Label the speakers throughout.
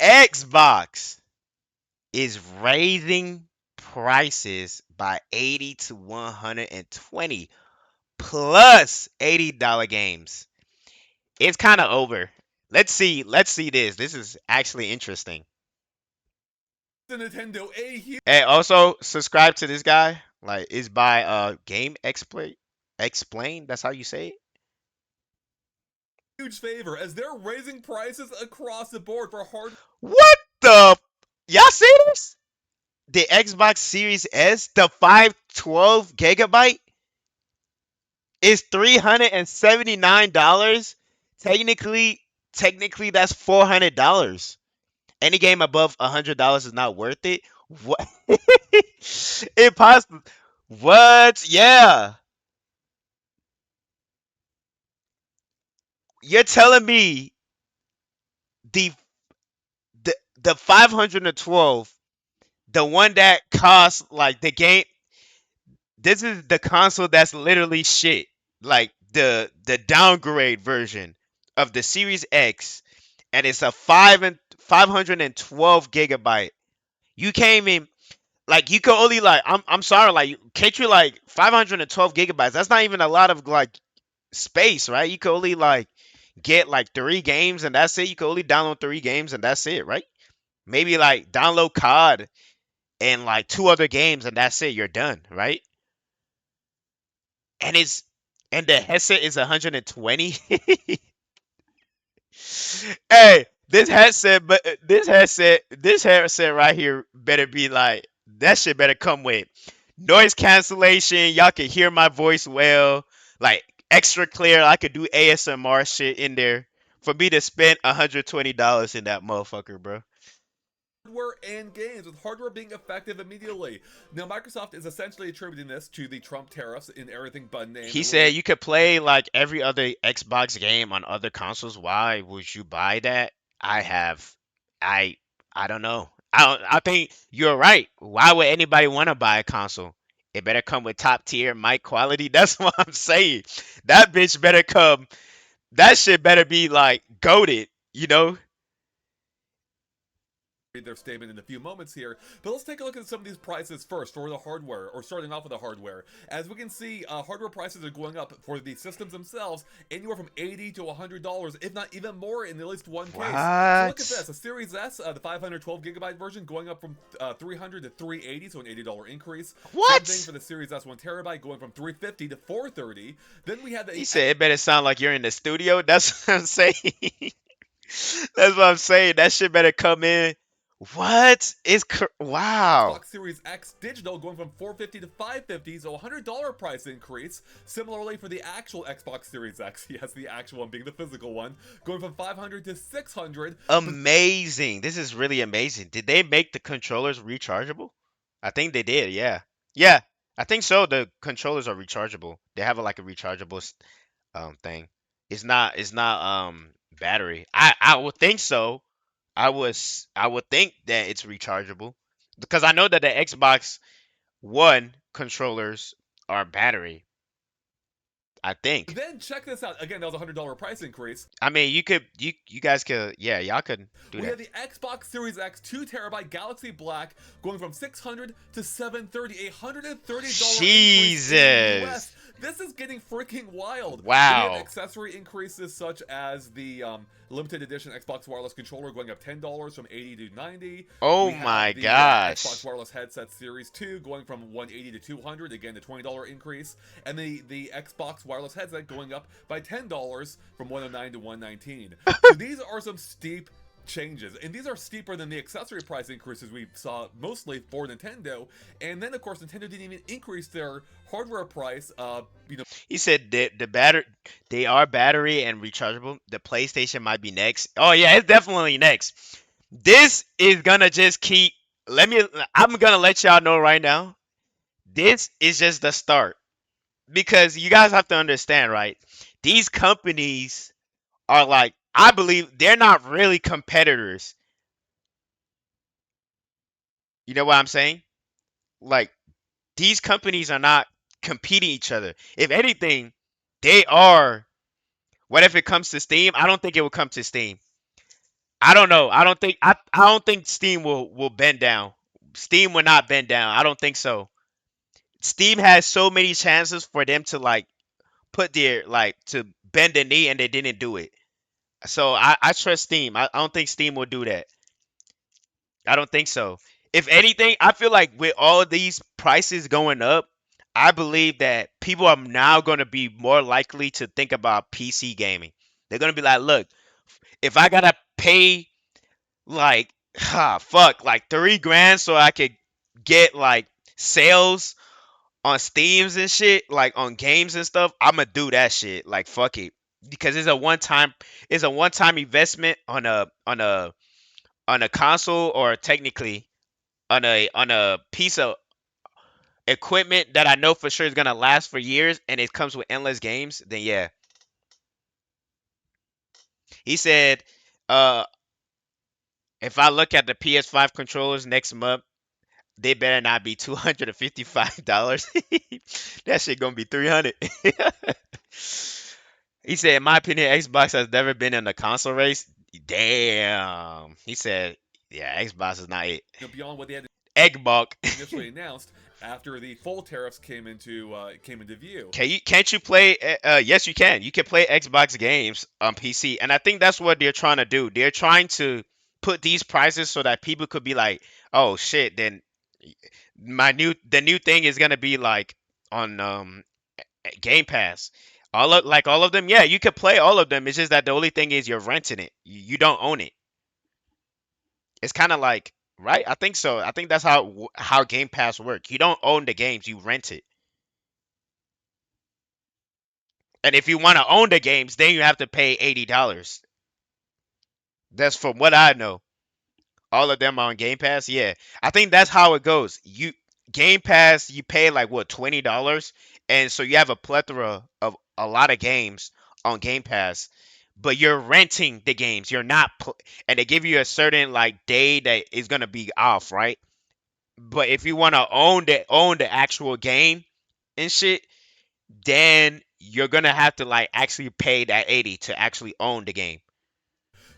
Speaker 1: Xbox is raising prices by 80 to 120 plus $80 games. It's kind of over. Let's see this. This is actually interesting.
Speaker 2: The Nintendo a huge
Speaker 1: And also subscribe to this guy. Like it's by Game Exploit Explain. That's how you say it.
Speaker 2: favor as they're raising prices across the board for hardware.
Speaker 1: What the? Y'all see this? The Xbox Series S, the 512 gigabyte, is $379. Technically, technically that's $400. Any game above $100 is not worth it. What? Impossible. What? Yeah. You're telling me the the 512, the one that costs like the game, this is the console that's literally shit. Like the downgrade version of the Series X, and it's a 512 gigabyte. You came in like you could only like I'm sorry, like can't you like 512 gigabytes? That's not even a lot of like space, right? You could only like get like 3 games and that's it. You could only download 3 games and that's it, right? Maybe like download COD and like 2 other games and that's it. You're done, right? And it's and the headset is 120. Hey, this headset right here better be like that shit better come with noise cancellation. Y'all can hear my voice well, like extra clear. I could do ASMR shit in there for me to spend $120 in that motherfucker, bro.
Speaker 2: And games, with hardware being effective immediately. Now, Microsoft is essentially attributing this to the Trump tariffs in everything but name.
Speaker 1: He said you could play like every other Xbox game on other consoles. Why would you buy that? I have, I, I don't know. I think you're right. Why would anybody want to buy a console? It better come with top tier mic quality. That's what I'm saying. That bitch better come. That shit better be like goaded. You know?
Speaker 2: Read their statement in a few moments here, but let's take a look at some of these prices first for the hardware, or starting off with the hardware. As we can see, hardware prices are going up for the systems themselves anywhere from $80 to $100, if not even more in at least one case. So look at
Speaker 1: What?
Speaker 2: this: a Series S, the 512 gigabyte version, going up from 300 to 380, so an $80 increase. Same thing
Speaker 1: What?
Speaker 2: for the Series S 1 terabyte, going from 350 to 430. Then we have
Speaker 1: He
Speaker 2: the
Speaker 1: said it better sound like you're in the studio. That's what I'm saying. That's what I'm saying. That shit better come in. What? Wow.
Speaker 2: Xbox Series X digital, going from 450 to 550, so $100 price increase. Similarly for the actual Xbox Series X, yes, the actual one being the physical one, going from 500 to 600. But
Speaker 1: Amazing. This is really amazing. Did they make the controllers rechargeable? I think they did, yeah. Yeah, I think so. The controllers are rechargeable. They have like a rechargeable thing. It's not battery. I would think so. I would think that it's rechargeable because I know that the Xbox One controllers are battery. I think.
Speaker 2: then check this out. Again, that was a $100 price increase.
Speaker 1: I mean, you guys could, yeah, y'all could do
Speaker 2: We
Speaker 1: that.
Speaker 2: have the Xbox Series X 2 terabyte Galaxy Black, going from 600 to 730, $130 increase in the
Speaker 1: Jesus.
Speaker 2: US. This is getting freaking wild. Then we have
Speaker 1: Wow.
Speaker 2: accessory increases such as the limited edition Xbox wireless controller going up $10 from 80 to 90.
Speaker 1: Oh
Speaker 2: We have
Speaker 1: my
Speaker 2: the Xbox
Speaker 1: gosh.
Speaker 2: wireless headset Series 2 going from 180 to 200, again the $20 increase, and the Xbox wireless headset going up by $10 from 109 to 119. So these are some steep changes, and these are steeper than the accessory price increases we saw mostly for Nintendo. And then of course Nintendo didn't even increase their hardware price.
Speaker 1: He said that they are battery and rechargeable. The PlayStation might be next. Oh yeah, it's definitely next. This is gonna just keep. Let me. I'm gonna let y'all know right now. This is just the start because you guys have to understand, right? These companies are like, I believe they're not really competitors. You know what I'm saying? Like these companies are not competing each other. If anything, they are. What if it comes to Steam? I don't think it will come to Steam. I don't know. I don't think Steam will bend down. Steam will not bend down. I don't think so. Steam has so many chances for them to like put their like to bend the knee and they didn't do it. So I trust Steam. I don't think Steam will do that. I don't think so. If anything, I feel like with all these prices going up, I believe that people are now going to be more likely to think about PC gaming. They're going to be like, look, if I got to pay like, fuck, like 3 grand so I could get like sales on Steams and shit, like on games and stuff, I'ma do that shit. Like fuck it. Because it's a one time investment on a console or technically on a piece of equipment that I know for sure is gonna last for years and it comes with endless games, then yeah. He said, uh if I look at the PS5 controllers next month, they better not be $255. That shit gonna be 300. He said, in my opinion, Xbox has never been in a console race. Damn. He said, yeah, Xbox is not it.
Speaker 2: beyond what they had
Speaker 1: Eggbok.
Speaker 2: initially announced after the full tariffs came into view.
Speaker 1: Can't you play? Yes, you can. You can play Xbox games on PC, and I think that's what they're trying to do. They're trying to put these prices so that people could be like, "Oh shit!" Then the new thing is gonna be like on Game Pass. All of them, yeah, you could play all of them. It's just that the only thing is you're renting it. You don't own it. It's kind of like right. I think so. I think that's how Game Pass work. You don't own the games. You rent it. And if you want to own the games, then you have to pay $80. That's from what I know. All of them are on Game Pass. Yeah, I think that's how it goes. You Game Pass, you pay like what $20, and so you have a plethora of a lot of games on Game Pass. But you're renting the games. You're not, and they give you a certain like day that is gonna be off, right? But if you want to own the actual game and shit, then you're gonna have to like actually pay that 80 to actually own the game.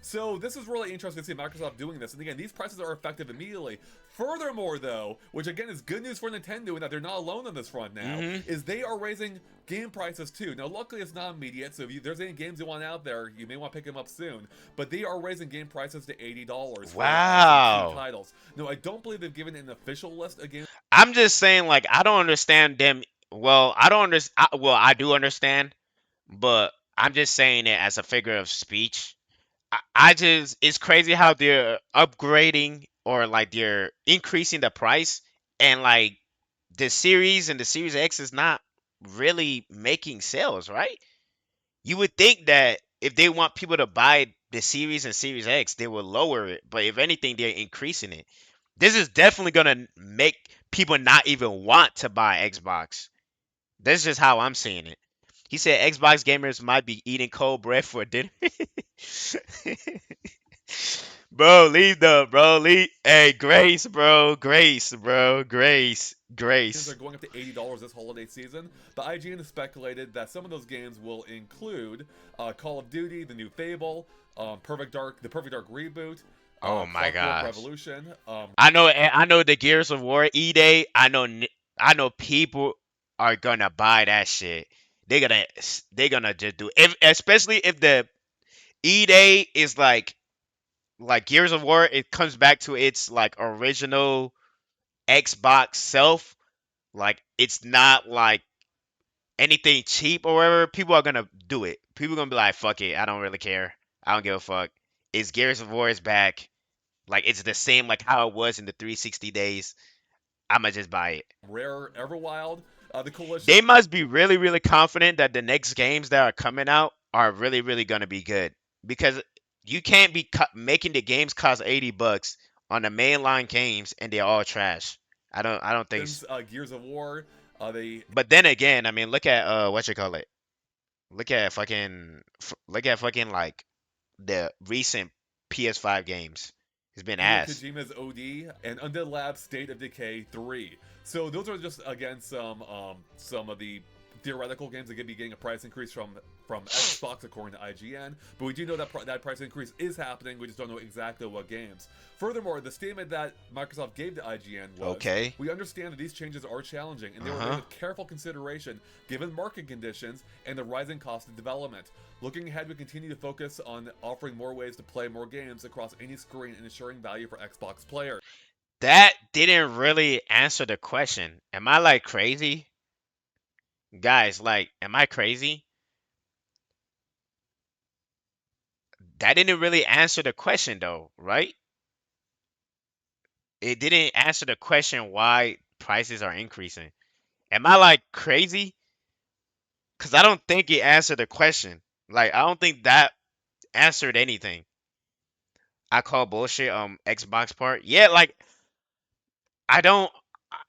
Speaker 2: So this is really interesting to see Microsoft doing this. And again, these prices are effective immediately. Furthermore, though, which again is good news for Nintendo and that they're not alone on this front now,
Speaker 1: Hmm.
Speaker 2: is they are raising game prices too. Now, luckily, it's not immediate, so if there's any games you want out there, you may want to pick them up soon. But they are raising game prices to $80 for some key
Speaker 1: Wow.
Speaker 2: titles. No, I don't believe they've given an official list of games
Speaker 1: I'm just saying, like, I don't understand them. Well, I don't understand. Well, I do understand, but I'm just saying it as a figure of speech. I just, it's crazy how they're upgrading or like they're increasing the price, and like the series and the Series X is not really making sales, right? You would think that if they want people to buy the series and Series X, they will lower it. But if anything, they're increasing it. This is definitely gonna make people not even want to buy Xbox. That's just how I'm seeing it. He said Xbox gamers might be eating cold bread for dinner. Bro, leave the bro. Leave. Hey, Grace, bro. Grace, bro. Grace.
Speaker 2: are
Speaker 1: Grace.
Speaker 2: going up to $80 this holiday season, but IGN has speculated that some of those games will include Call of Duty, the new Fable, the Perfect Dark reboot,
Speaker 1: Oh my
Speaker 2: Clockwork
Speaker 1: gosh.
Speaker 2: Revolution.
Speaker 1: I know the Gears of War E-Day. I know people are gonna buy that shit. They're gonna they're gonna just do if especially if the E-Day is like Gears of War, it comes back to its like original Xbox self. Like it's not like anything cheap or whatever. People are gonna do it. People are gonna be like, fuck it, I don't really care. I don't give a fuck. It's Gears of War is back. Like it's the same like how it was in the 360 days. I'ma just buy it.
Speaker 2: Rare Everwild, the Coalition
Speaker 1: They must be really, really confident that the next games that are coming out are really, really gonna be good because you can't be making the games cost $80 on the mainline games and they're all trash. I don't think.
Speaker 2: Gears of War. They
Speaker 1: But then again, I mean, look at what you call it. Look at fucking like the recent PS5 games. It's been
Speaker 2: Hideo
Speaker 1: ass.
Speaker 2: Kojima's OD and Undead Lab's State of Decay 3. So those are just again some of the theoretical games that could be getting a price increase from Xbox according to IGN, but we do know that that price increase is happening. We just don't know exactly what games. Furthermore, the statement that Microsoft gave to IGN was,
Speaker 1: Okay.
Speaker 2: "We understand that these changes are challenging, and they were made
Speaker 1: Uh-huh.
Speaker 2: with careful consideration given market conditions and the rising cost of development. Looking ahead, we continue to focus on offering more ways to play more games across any screen and ensuring value for Xbox players."
Speaker 1: That didn't really answer the question. Am I like crazy? Guys, like, am I crazy? That didn't really answer the question though, right? It didn't answer the question why prices are increasing. Am I like crazy? Cause I don't think it answered the question. Like, I don't think that answered anything. I call bullshit Xbox part. Yeah, like I don't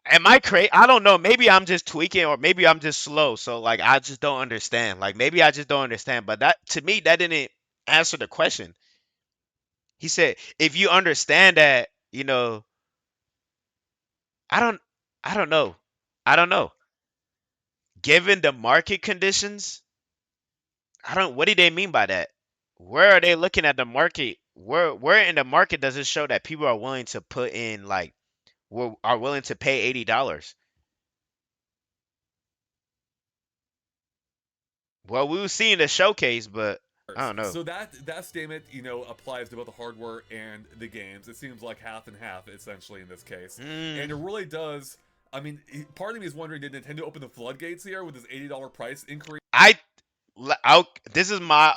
Speaker 1: am I crazy? I don't know. Maybe I'm just tweaking or maybe I'm just slow. So like I just don't understand. Like maybe I just don't understand. But that to me that didn't answer the question. He said if you understand that, I don't I don't know. I don't know. Given the market conditions, I don't what do they mean by that? Where are they looking at the market? Where in the market does it show that people are willing to put in like are willing to pay $80? Well, we were seeing the showcase, but I don't know.
Speaker 2: So that statement, applies to both the hardware and the games. It seems like half and half, essentially, in this case, and
Speaker 1: Mm,
Speaker 2: it really does. I mean, part of me is wondering, did Nintendo open the floodgates here with this $80 price increase?
Speaker 1: I, this is my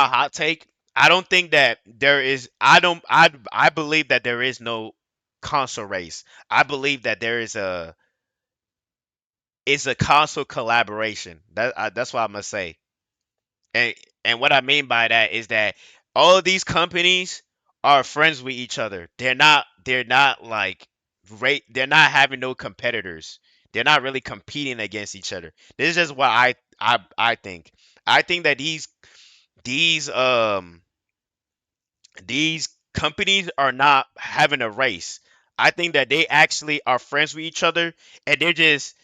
Speaker 1: hot take. I don't think that there is. I don't. I believe that there is no console race. I believe that there is a. It's a console collaboration. That's what I'm gonna say. And what I mean by that is that all of these companies are friends with each other. They're not like they're not having no competitors. They're not really competing against each other. This is just what I think. I think that these these companies are not having a race. I think that they actually are friends with each other and they're just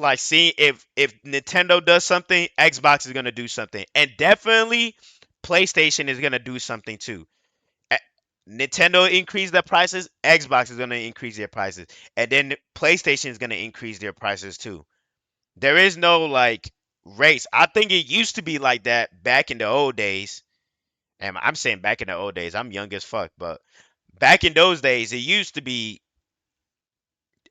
Speaker 1: like seeing if Nintendo does something, Xbox is gonna do something, and definitely PlayStation is gonna do something too. Eh, Nintendo increase their prices, Xbox is gonna increase their prices, and then PlayStation is gonna increase their prices too. There is no like race. I think it used to be like that back in the old days. And I'm saying back in the old days, I'm young as fuck, but back in those days, it used to be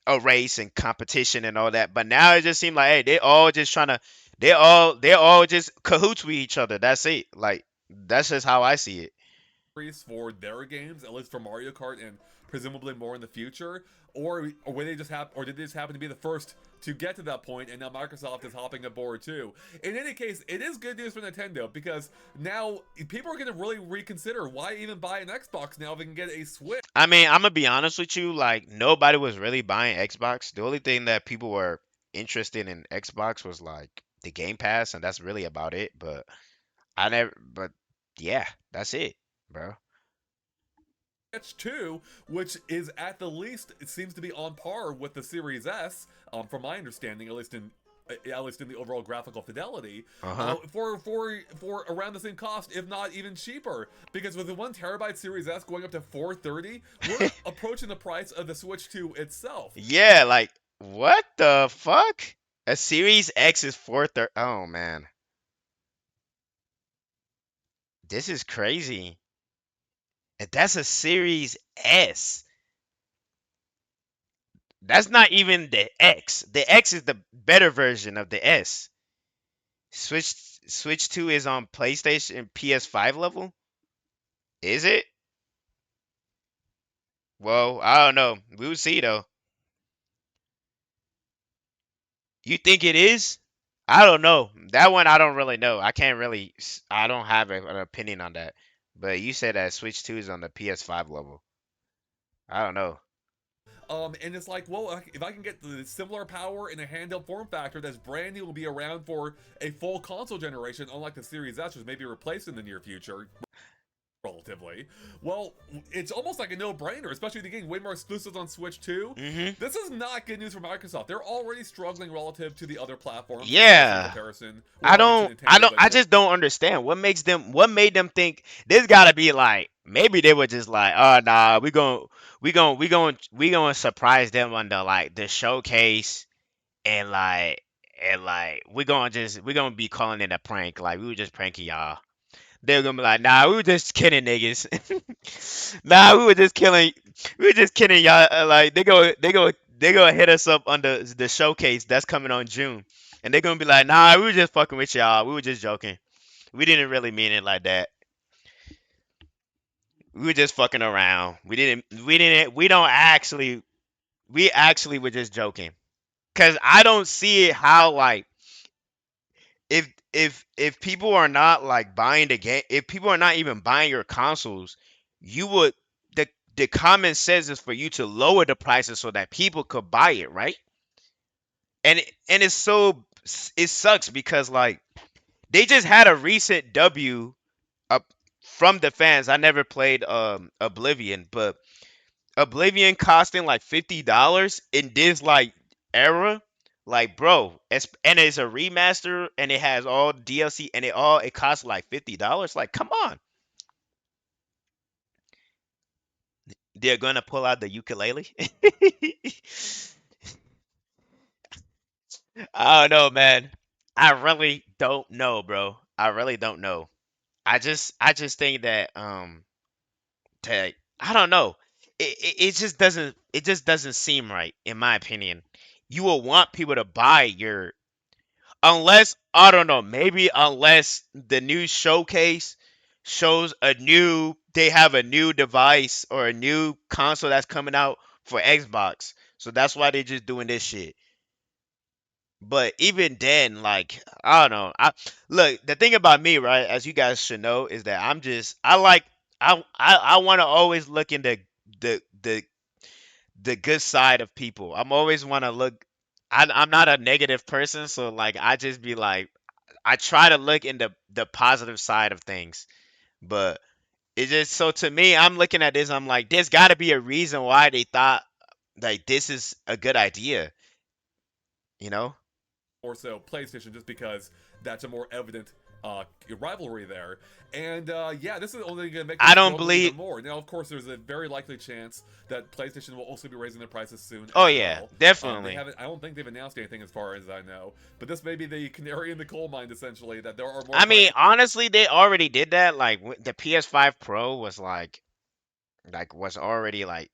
Speaker 1: a race and competition and all that. But now it just seems like, hey, they all just trying to, they all just cahoots with each other. That's it. Like that's just how I see it.
Speaker 2: For their games, at least for Mario Kart and presumably more in the future, or were they just or did they just happen to be the first to get to that point, and now Microsoft is hopping aboard too? In any case, it is good news for Nintendo because now people are going to really reconsider why even buy an Xbox now if they can get a Switch.
Speaker 1: I mean, I'm gonna be honest with you. Like nobody was really buying Xbox. The only thing that people were interested in Xbox was like the Game Pass, and that's really about it. But I never. But yeah, that's it, bro.
Speaker 2: 2, which is at the least it seems to be on par with the Series S, from my understanding, at least in the overall graphical fidelity,
Speaker 1: Uh huh.
Speaker 2: for around the same cost, if not even cheaper. Because with the 1 terabyte Series S going up to 430, we're approaching the price of the Switch 2 itself.
Speaker 1: Yeah, like what the fuck? A Series X is 430. Oh man, this is crazy. And that's a Series S. That's not even the X. The X is the better version of the S. Switch Switch 2 is on PlayStation PS5 level? Is it? Well, I don't know. We'll see though. You think it is? I don't know. That one I don't really know. I don't have an opinion on that. But you said that Switch 2 is on the PS5 level. I don't know.
Speaker 2: And it's like, well, if I can get the similar power in a handheld form factor that's brand new, will be around for a full console generation, unlike the Series S, which may be replaced in the near future. relatively. Well, it's almost like a no-brainer, especially the getting way more exclusives on Switch too.
Speaker 1: Hmm.
Speaker 2: This is not good news for Microsoft. They're already struggling relative to the other platforms, especially in
Speaker 1: Yeah.
Speaker 2: comparison. Well,
Speaker 1: I
Speaker 2: obviously
Speaker 1: don't I
Speaker 2: Nintendo,
Speaker 1: don't
Speaker 2: but
Speaker 1: I just don't understand what made them think this gotta be like maybe they were just like, oh nah, we gonna surprise them on the showcase and we gonna be calling it a prank. Like we were just pranking y'all. They're gonna be like, nah, we were just kidding niggas. Nah, we were just kidding y'all. Like they go hit us up on the showcase that's coming on June. And they're gonna be like, nah, we were just fucking with y'all. We were just joking. We didn't really mean it like that. We were just fucking around. We actually were just joking. Cause I don't see it how like if people are not like buying the game, if people are not even buying your consoles, you would the common sense is for you to lower the prices so that people could buy it, right? And it sucks because like they just had a recent W up from the fans. I never played Oblivion, but Oblivion costing like $50 in this like era, like bro, it's a remaster and it has all DLC and it costs like $50. Like, come on, they're gonna pull out the ukulele. I don't know, man. I really don't know, bro. I really don't know. I just think that I don't know. It just doesn't seem right in my opinion. You will want people to buy your unless I don't know, maybe unless the new showcase shows they have a new device or a new console that's coming out for Xbox. So that's why they're just doing this shit. But even then, like I don't know. Look, the thing about me, right, as you guys should know, is that I want to always look in the the the good side of people. I'm always want to look. I'm not a negative person, so like I just be like I try to look in the positive side of things. But it's just so to me, I'm looking at this. I'm like, there's got to be a reason why they thought like this is a good idea. You know?
Speaker 2: or so PlayStation, just because that's a more evident rivalry there. And yeah, this is only going to make them
Speaker 1: I don't
Speaker 2: struggle
Speaker 1: believe.
Speaker 2: even more. Now, of course, there's a very likely chance that PlayStation will also be raising their prices soon
Speaker 1: Oh
Speaker 2: as
Speaker 1: yeah,
Speaker 2: well. They
Speaker 1: definitely.
Speaker 2: haven't. I don't think they've announced anything as far as I know. But this may be the canary in the coal mine, essentially, that there are more
Speaker 1: I
Speaker 2: price
Speaker 1: mean, honestly, they already did that. Like the PS5 Pro was like was already like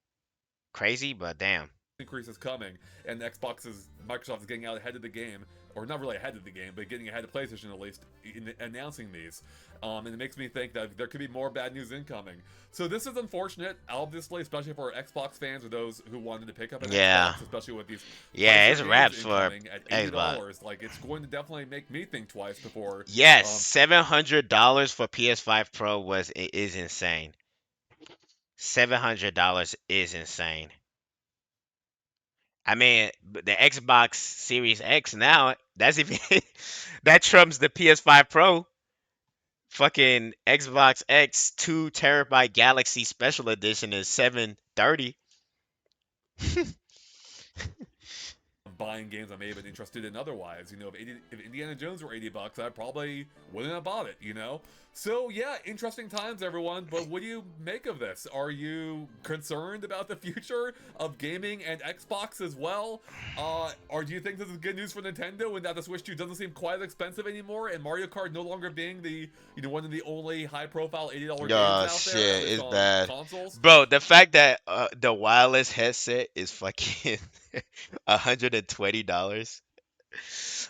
Speaker 1: crazy, but damn.
Speaker 2: increases coming, and Microsoft is getting out ahead of the game, or not really ahead of the game, but getting ahead of PlayStation at least in announcing these. And it makes me think that there could be more bad news incoming. So this is unfortunate, obviously, especially for Xbox fans or those who wanted to pick up an
Speaker 1: Yeah,
Speaker 2: Xbox, especially with these
Speaker 1: yeah,
Speaker 2: pricier
Speaker 1: it's
Speaker 2: games
Speaker 1: wraps for
Speaker 2: incoming at
Speaker 1: Xbox.
Speaker 2: $80. Like it's going to definitely make me think twice before.
Speaker 1: Yes,
Speaker 2: Um,
Speaker 1: $700 for PS5 Pro is insane. $700 is insane. I mean, the Xbox Series X now, that's even that trumps the PS5 Pro. Fucking Xbox X 2 terabyte Galaxy Special Edition is 730.
Speaker 2: buying games I may have been interested in otherwise. If Indiana Jones were $80, I probably wouldn't have bought it. So yeah, interesting times, everyone. But what do you make of this? Are you concerned about the future of gaming and Xbox as well? Or do you think this is good news for Nintendo and that the Switch 2 doesn't seem quite as expensive anymore, and Mario Kart no longer being the one of the only high-profile $80 games
Speaker 1: Oh
Speaker 2: out there, at
Speaker 1: shit,
Speaker 2: least
Speaker 1: it's
Speaker 2: on
Speaker 1: bad.
Speaker 2: consoles?
Speaker 1: Bro, the fact that the wireless headset is fucking $120.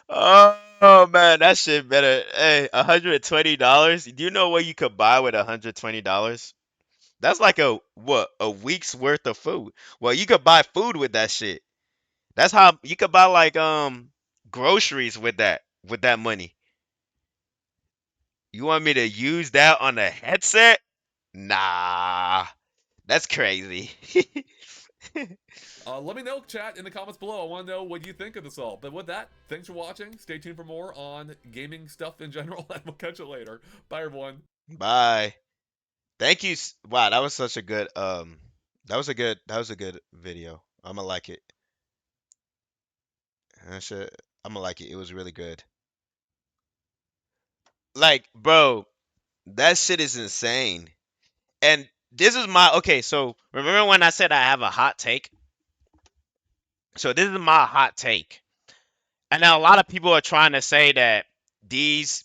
Speaker 1: Oh man, that shit better. Hey, $120? Do you know what you could buy with $120? That's like a week's worth of food. Well, you could buy food with that shit. That's how you could buy like groceries with that money. You want me to use that on a headset? Nah, that's crazy.
Speaker 2: Let me know, chat, in the comments below. I want to know what you think of this all. But with that, thanks for watching. Stay tuned for more on gaming stuff in general, and we'll catch you later. Bye, everyone.
Speaker 1: Bye. Thank you. Wow, that was such a good that was a good video. I'ma like it. I should I'ma like it. It was really good. Like, bro, that shit is insane. And this is my okay, so remember when I said I have a hot take? So this is my hot take. And now a lot of people are trying to say that these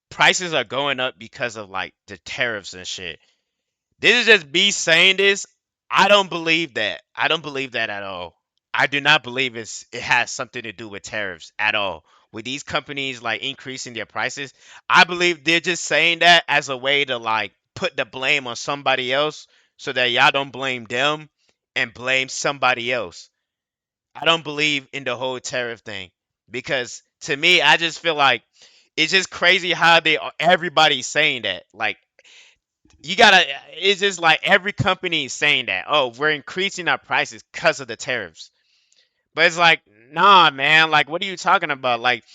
Speaker 1: prices are going up because of like the tariffs and shit. This is just me saying this. I don't believe that. I don't believe that at all. I do not believe it has something to do with tariffs at all. With these companies like increasing their prices, I believe they're just saying that as a way to like put the blame on somebody else so that y'all don't blame them and blame somebody else. I don't believe in the whole tariff thing because to me, I just feel like it's just crazy how everybody's saying that. Like you gotta, it's just like every company is saying that. Oh, we're increasing our prices because of the tariffs. But it's like, nah, man. Like, what are you talking about? Like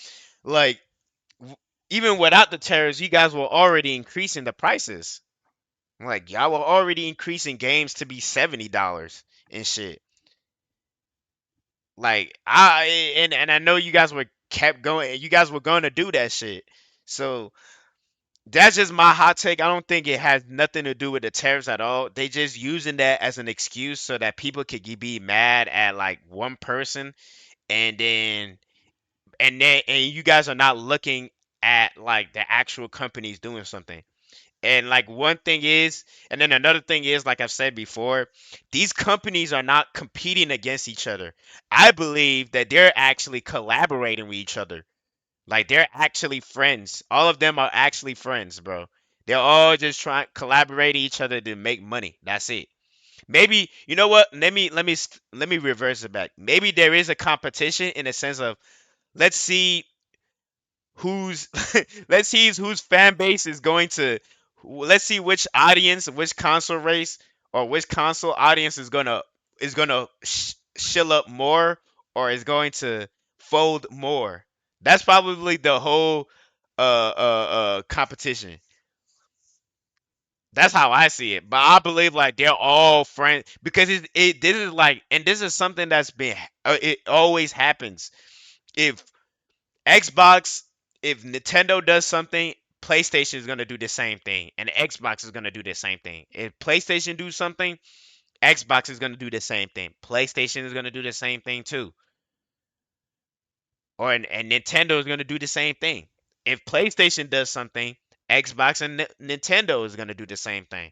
Speaker 1: w- even without the tariffs, you guys were already increasing the prices. Like, y'all were already increasing games to be $70 and shit. Like and I know you guys were kept going. You guys were going to do that shit. So that's just my hot take. I don't think it has nothing to do with the tariffs at all. They just using that as an excuse so that people could be mad at like one person, and and you guys are not looking at like the actual companies doing something. And like one thing is, and then another thing is, like I've said before, these companies are not competing against each other. I believe that they're actually collaborating with each other. Like they're actually friends. All of them are actually friends, bro. They're all just trying collaborate each other to make money. That's it. Maybe you know what? Let me reverse it back. Maybe there is a competition in the sense of let's see who's let's see whose fan base is going to let's see which audience, which console race or which console audience is gonna shill up more or is going to fold more. That's probably the whole competition. That's how I see it. But I believe like they're all friends because this is like and this is something that's been it always happens. If Xbox, if Nintendo does something, PlayStation is gonna do the same thing, and Xbox is gonna do the same thing. If PlayStation do something, Xbox is gonna do the same thing. PlayStation is gonna do the same thing too, and Nintendo is gonna do the same thing. If PlayStation does something, Xbox and Nintendo is gonna do the same thing.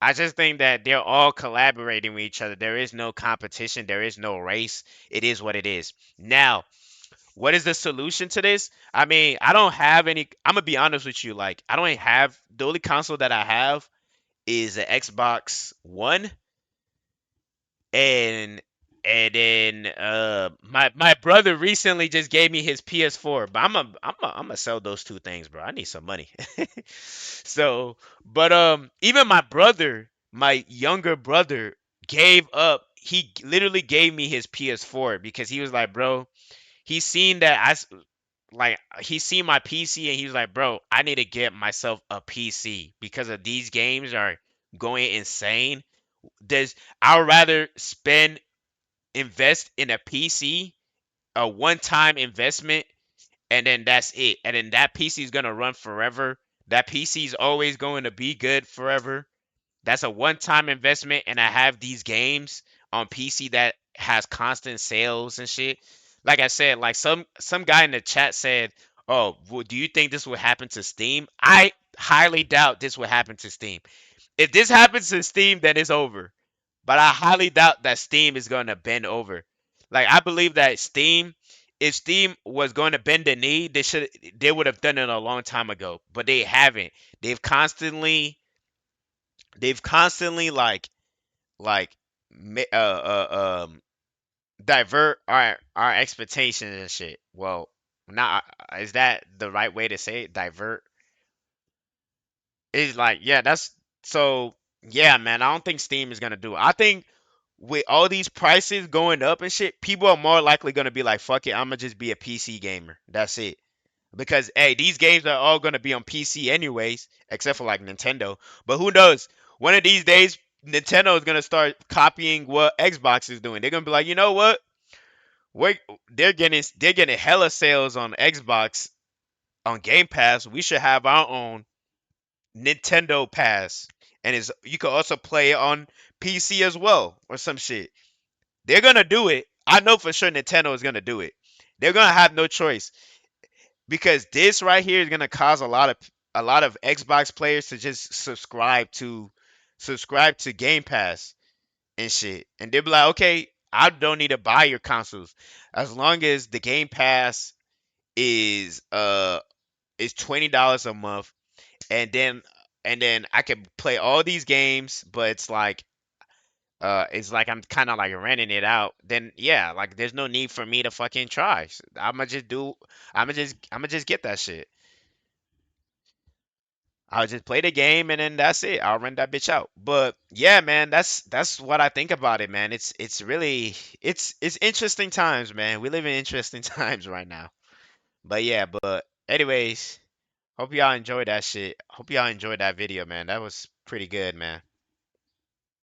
Speaker 1: I just think that they're all collaborating with each other. There is no competition. There is no race. It is what it is. Now, what is the solution to this? I mean, I don't have any. I'm gonna be honest with you. Like, I don't have the only console that I have is an Xbox One, and then my brother recently just gave me his PS4. But I'm gonna sell those two things, bro. I need some money. So, but even my brother, my younger brother, gave up. He literally gave me his PS4 because he was like, bro, he's seen that like he seen my PC and he was like, "Bro, I need to get myself a PC because of these games are going insane. There's I'd rather invest in a PC, a one-time investment, and then that's it. And then that PC is gonna run forever. That PC is always going to be good forever. That's a one-time investment, and I have these games on PC that has constant sales and shit. Like I said, like some guy in the chat said, "Oh, well, do you think this will happen to Steam?" I highly doubt this will happen to Steam. If this happens to Steam, then it's over. But I highly doubt that Steam is going to bend over. Like I believe that if Steam was going to bend the knee, they would have done it a long time ago. But they haven't. They've constantly they've constantly like divert our expectations and shit. Well, not is that the right way to say it? Divert is like yeah, that's so yeah, man. I don't think Steam is gonna do it. I think with all these prices going up and shit, people are more likely gonna be like, fuck it, I'm gonna just be a PC gamer. That's it. Because hey, these games are all gonna be on PC anyways, except for like Nintendo. But who knows? One of these days, Nintendo is gonna start copying what Xbox is doing. They're gonna be like, you know what? Wait, they're getting hella sales on Xbox on Game Pass. We should have our own Nintendo Pass, and is you can also play it on PC as well or some shit. They're gonna do it. I know for sure Nintendo is gonna do it. They're gonna have no choice because this right here is gonna cause a lot of Xbox players to just subscribe to Game Pass and shit, and they'll be like, okay, I don't need to buy your consoles as long as the Game Pass is $20 a month, and then I can play all these games, but it's like I'm kind of like renting it out. Then yeah, like there's no need for me to fucking try. I'm gonna just get that shit. I'll just play the game and then that's it. I'll rent that bitch out. But yeah, man, that's what I think about it, man. It's really it's interesting times, man. We live in interesting times right now. But yeah, but anyways, hope y'all enjoyed that shit. Hope y'all enjoyed that video, man. That was pretty good, man.